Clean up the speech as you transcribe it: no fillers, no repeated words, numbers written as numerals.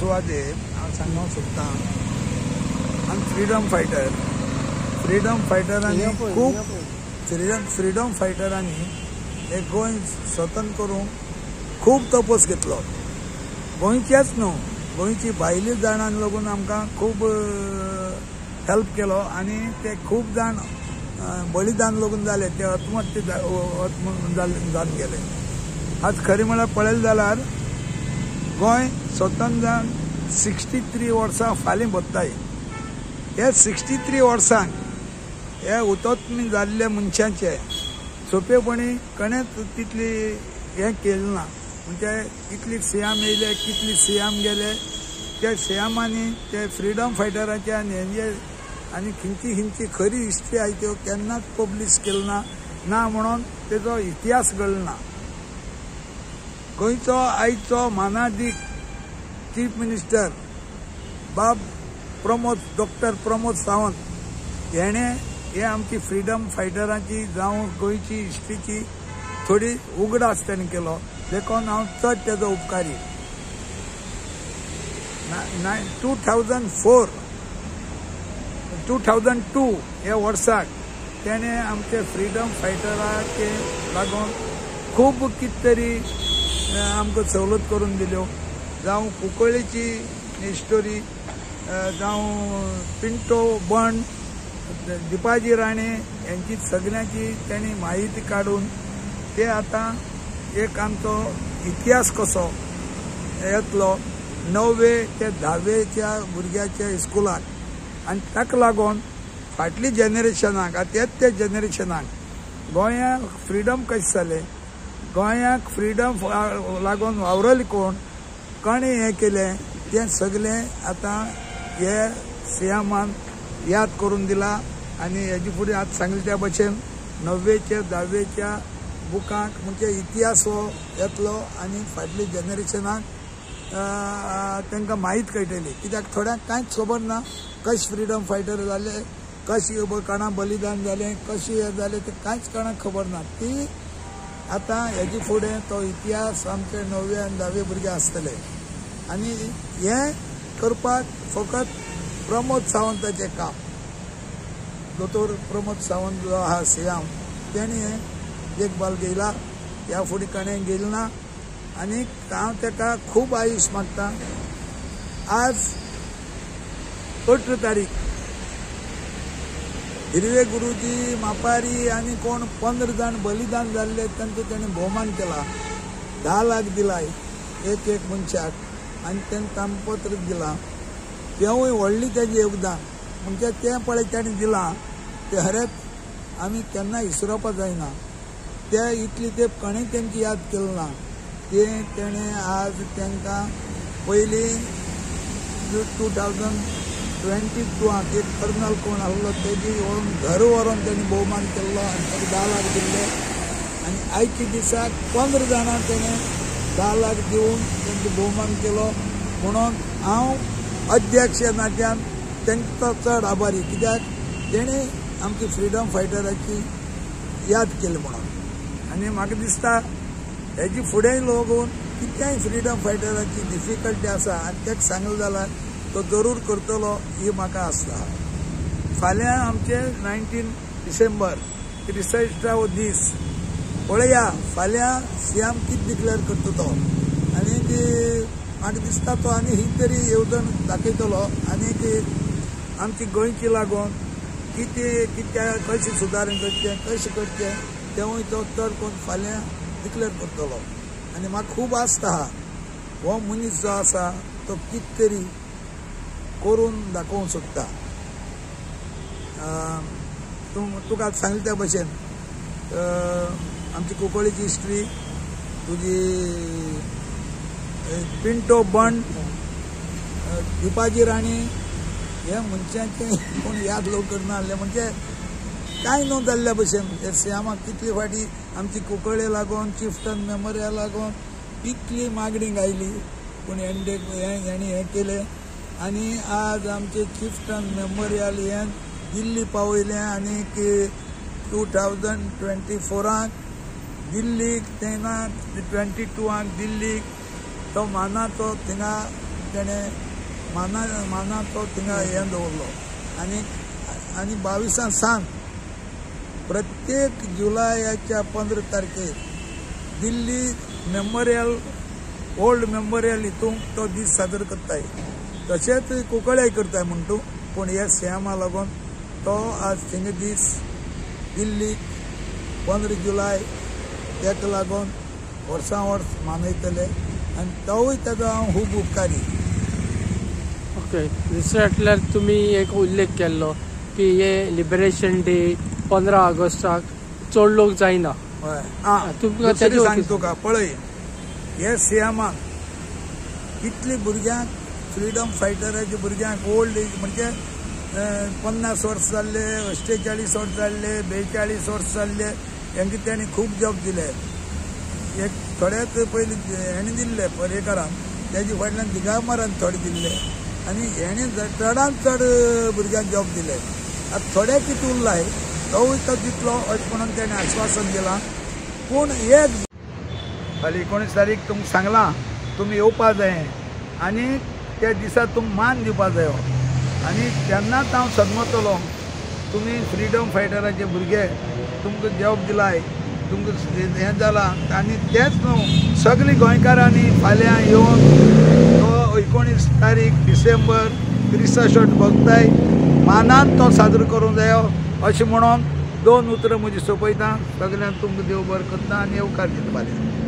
सुवातेर हांव सांगूंक सोदतां आमी फ्रीडम फायटरांनी खूब फ्रीडम फायटरांनी हे गोंय स्वतंत्र करूंक खूब तपस घेतलो. गोंयचेच न्हू, गोंयची भायली जाणांक लागून आमकां खूब हेल्प केलो आनी ते खूब जाण बलिदान लागून जाले, ते आत्महत्या जावन गेले. आज खरें म्हळ्यार पळयलें जाल्यार गोंय स्वतंत्र जावन 63 वर्सां फालीं बत्ताय. हे 63 वर्सांक हे हुतात्मे जाल्ले मनशांचे सोंपेपणी कणेच तितली हें केलें ना. म्हणजे कितली सीएम येयले, कितली सीएम गेले, त्या सीएमांनी ते फ्रीडम फायटरांचे आनी खंयची खरी हिस्ट्री आसा त्यो केन्नाच पब्लीश केलो ना म्हणून तेजो इतिहास घडलो ना. गोंयचो आयचो मानादीक chief minister doctor Pramod Sawant हे आमची फ्रीडम फायटरांची जावं गोंयची हिस्ट्रीची थोडी उगडास ताणें केलो, देखून हांव चड तेजो उपकारी. 2002 ह्या वर्साक तेणें आमचे फ्रीडम फायटरांचे लागून खूब कितें तरी आमकां सवलत करून दिल्यो, जावं कुंकळ्ळेची हिस्टोरी, जावं पिंटो बंड, दिपाजी राणे यांची सगळ्यांची त्यांनी माहिती काढून ते आता एक आमचो इतिहास कसो येतलो 9वे ते 10वेच्या भुरग्याच्या स्कुलाक. आनी ताका लागून फाटली जनरेशनाक आतां ते जनरेशनाक गोंयाक फ्रीडम कशें जालें, गोंयाक फ्रीडम लागून वावरले कोण हें केलें तें सगळें आतां हे सीएमान याद करून दिला. आनी हेजे फुडें आतां सांगले त्या भशेन 9वेच्या 10वेच्या बुकांक म्हणजे इतिहास हो येतलो आनी फाटली जनरेशनाक तांकां माहीत कळटली. कित्याक थोड्यांक कांयच खबर ना कशें फ्रीडम फायटर जाले, कशें कोणा बलिदान जालें, कशें हें जालें तें कांयच कोणाक खबर ना. ती आतां हेजे फुडें तो इतिहास आमचे 9वे आनी 10वे भुरगे आसतले. आनी हें करपाक फकत प्रमोद सावंताचें काम. दोतोर प्रमोद सावंत जो आहा सीएम तेणी देखभाल घेयला, ह्या फुडें कोणें गेलें ना. आनी हांव ताका खूब आयुश मागता. आज 18 तारीख हिरवे गुरुजी, मापारी आनी कोण 15 जाण बलिदान जाल्ले तांचो तेणें भोवमान केला. 10 लाख दिलाय एक मनशाक आनी तेणें तामपत्र दिलां. तेवूय व्हडली तेजें योगदान म्हणजे तें पळय तेणें दिलां तें खरेंच आमी केन्ना विसरपाक जायना. ते इतली तेंप कोणें तेंची याद केलो ना. तेणें आज तांकां पयलीं 2022 एक कर्नल कोण आहलो तेजी घर व्हरून तेणें भोवमान केल्लो आनी ताका 10 लाख दिल्ले. आनी आयच्या दिसाक 15 जाणांक तेणें 10 लाख दिवन तेंचो भोवमान केलो. म्हणून हांव अध्यक्ष नात्यान तांचो चड आभारी, कित्याक तेणें आमची फ्रीडम फायटराची याद केली म्हणून. आनी म्हाका दिसता हेजे फुडें लागून कितेंय फ्रीडम फायटराची डिफिकल्टी आसा आनी ताका सांगलें जाल्यार तो जरूर करतलो ही म्हाका आसता. फाल्यां आमचे 19 डिसेंबर क्रिस्तांवांचो दीस. पळया फाल्यां सीएम कितें डिक्लेअर करता तो. आनी म्हाका दिसता तो आनी ही तरी येवजण दाखयतलो आनीक आमची गोंयची लागून कितें कशें सुदारण करचें, कशें करचें तेवूय तो चड कोण फाल्यां डिक्लेअर करतलो. आनी म्हाका खूब आस्त आहा हो मनीस जो आसा तो कितें तरी करून दाखोवंक सोदता. तुका सांगले त्या भशेन आमची कुंकळ्ळेची हिस्ट्री, तुजी पिंटो बंड, दिपाजी राणी हे मनशांचे कोण याद लोक करना आहले. म्हणजे कांय न्हू जाल्ल्या भशेन हे सीएमाक कितली फाटी आमची कुंकळ्ळे लागून चिफ्टन मेमोरियल लागून कितली मागणी गायली पूण हेणी हें केलें. आनी आज आमचे चिफ्टन मेमोरियल हें दिल्ली पावयलें आनीक 2024 दिल्लीक तेन्ना 22 दिल्लीक तो मानाचो थिंगा तेणें माना तो थिंगा हें दवरलो आनी 22 सांग प्रत्येक जुलयाच्या 15 तारखेक दिल्ली मेमोरियल ओल्ड मेमोरियल हितून तो दीस साजर करताय. तशेंच कुंकळ्याय करताय म्हणटू, पूण ह्या सेमा लागून तो आज थिंगा दीस दिल्लीक 15 जुलय तेका लागून वर्सां वर्स मनयतले आनी तोवूय ताजो हांव खूब उपकारी. ओके, दुसरें म्हटल्यार तुमी एक उल्लेख केल्लो की हे लिबरेशन डे 15 ऑगस्टाक चड लोक जायना. तुमकां सांग तुका पळय, हे सीएमाक कितले भुरग्यांक फ्रीडम फायटराच्या भुरग्यांक ओल्ड एज म्हणजे 50 वर्स जाल्ले, 48 वर्स जाल्ले, 42 वर्स जाल्ले हेंका तेणी खूब जॉब दिले. एक थोड्याक पयलीं हेणें दिल्ले पर्येकारान, तेजे फाटल्यान दिगामारान थोडे दिल्ले आनी हेणें चडांत चड भुरग्यांक जॉब दिले. आतां थोडे कितें उरलाय तोवूय तो दितलो अशें म्हणून तेणें आश्वासन दिलां. पूण एक फाल्यां 19 तारीख तुमकां सांगलां तुमी येवपा जाय आनी त्या दिसा तुमकां मान दिवपा जायो आनी तेन्नाच हांव सदमतलो. तुमी फ्रीडम फायटराचे भुरगे तुमकां जॉब दिलाय, तुमकां हें जालां आनी तेच न्हू सगळीं गोंयकारांनी फाल्यां येवन तो 19 तारीख डिसेंबर क्रिस्ताशोट भोगताय मानान तो साजरो करूंक जायो अशें म्हणून 2 उतरां म्हजी सोंपयता. सगळ्यांक तुमकां देव बरें करता आनी येवकार दिता फाल्यां.